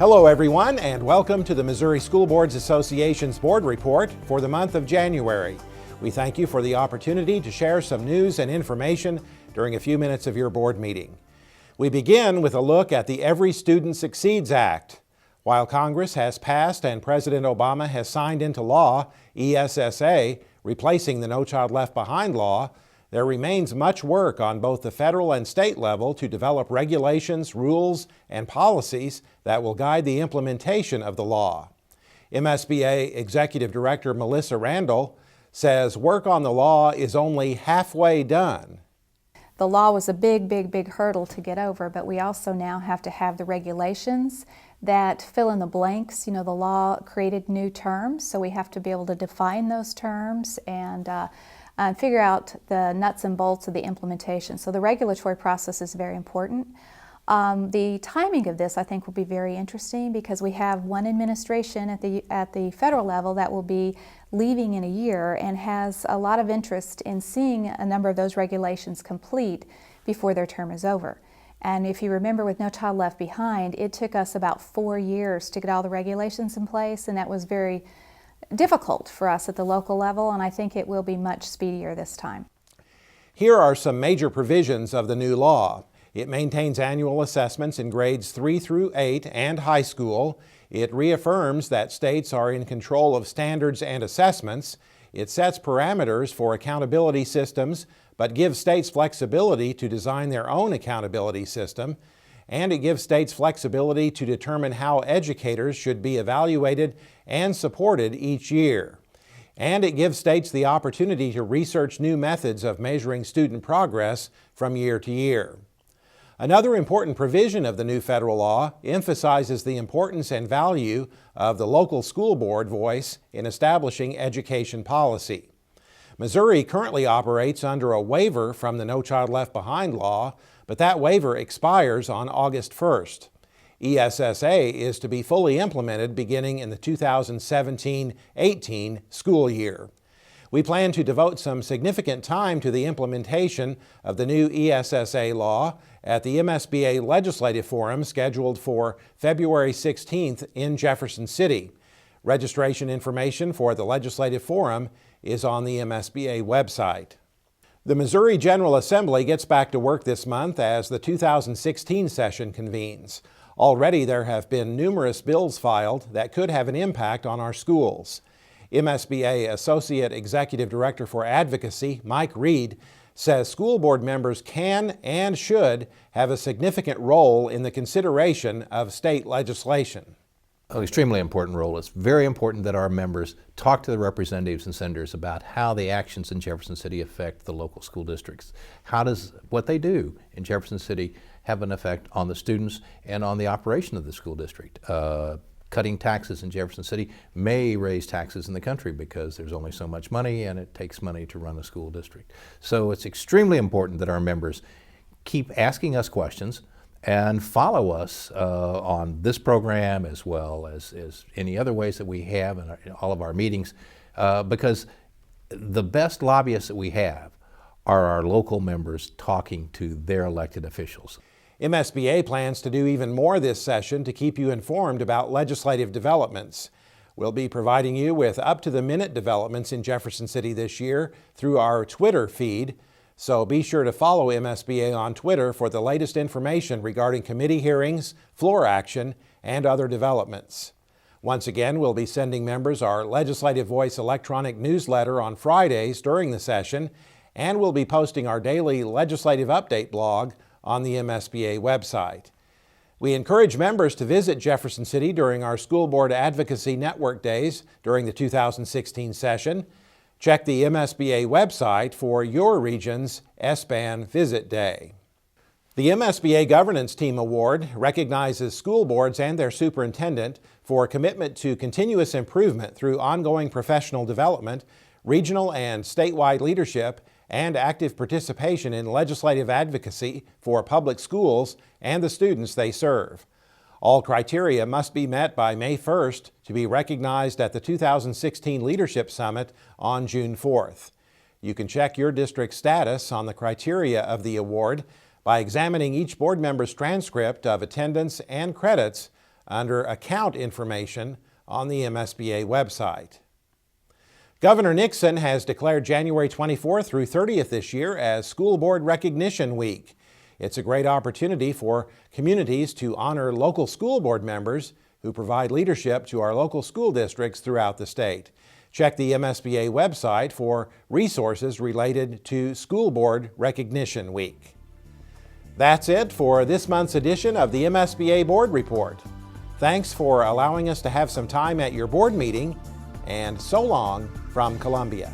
Hello everyone, and welcome to the Missouri School Boards Association's Board Report for the month of January. We thank you for the opportunity to share some news and information during a few minutes of your board meeting. We begin with a look at the Every Student Succeeds Act. While Congress has passed and President Obama has signed into law ESSA, replacing the No Child Left Behind law, there remains much work on both the federal and state level to develop regulations, rules, and policies that will guide the implementation of the law. MSBA Executive Director Melissa Randall says work on the law is only halfway done. The law was a big hurdle to get over, but we also now have to have the regulations that fill in the blanks. You know, the law created new terms, so we have to be able to define those terms and figure out the nuts and bolts of the implementation. So the regulatory process is very important. The timing of this, I think, will be very interesting because we have one administration at the federal level that will be leaving in a year and has a lot of interest in seeing a number of those regulations complete before their term is over. And if you remember with No Child Left Behind, it took us about 4 years to get all the regulations in place, and that was very difficult for us at the local level, and I think it will be much speedier this time. Here are some major provisions of the new law. It maintains annual assessments in grades 3 through 8 and high school. It reaffirms that states are in control of standards and assessments. It sets parameters for accountability systems, but gives states flexibility to design their own accountability system. And it gives states flexibility to determine how educators should be evaluated and supported each year. And it gives states the opportunity to research new methods of measuring student progress from year to year. Another important provision of the new federal law emphasizes the importance and value of the local school board voice in establishing education policy. Missouri currently operates under a waiver from the No Child Left Behind law, but that waiver expires on August 1st. ESSA is to be fully implemented beginning in the 2017-18 school year. We plan to devote some significant time to the implementation of the new ESSA law at the MSBA Legislative Forum scheduled for February 16th in Jefferson City. Registration information for the Legislative Forum is on the MSBA website. The Missouri General Assembly gets back to work this month as the 2016 session convenes. Already there have been numerous bills filed that could have an impact on our schools. MSBA Associate Executive Director for Advocacy, Mike Reed, says school board members can and should have a significant role in the consideration of state legislation. An extremely important role. It's very important that our members talk to the representatives and senators about how the actions in Jefferson City affect the local school districts. How does what they do in Jefferson City have an effect on the students and on the operation of the school district? Cutting taxes in Jefferson City may raise taxes in the country because there's only so much money and it takes money to run a school district. So it's extremely important that our members keep asking us questions and follow us on this program as well as any other ways that we have in all of our meetings, because the best lobbyists that we have are our local members talking to their elected officials. MSBA plans to do even more this session to keep you informed about legislative developments. We'll be providing you with up-to-the-minute developments in Jefferson City this year through our Twitter feed. So be sure to follow MSBA on Twitter for the latest information regarding committee hearings, floor action, and other developments. Once again, we'll be sending members our Legislative Voice electronic newsletter on Fridays during the session, and we'll be posting our daily legislative update blog on the MSBA website. We encourage members to visit Jefferson City during our School Board Advocacy Network Days during the 2016 session. Check the MSBA website for your region's SBAN Visit Day. The MSBA Governance Team Award recognizes school boards and their superintendent for commitment to continuous improvement through ongoing professional development, regional and statewide leadership, and active participation in legislative advocacy for public schools and the students they serve. All criteria must be met by May 1st to be recognized at the 2016 Leadership Summit on June 4th. You can check your district's status on the criteria of the award by examining each board member's transcript of attendance and credits under Account Information on the MSBA website. Governor Nixon has declared January 24th through 30th this year as School Board Recognition Week. It's a great opportunity for communities to honor local school board members who provide leadership to our local school districts throughout the state. Check the MSBA website for resources related to School Board Recognition Week. That's it for this month's edition of the MSBA Board Report. Thanks for allowing us to have some time at your board meeting, and so long from Columbia.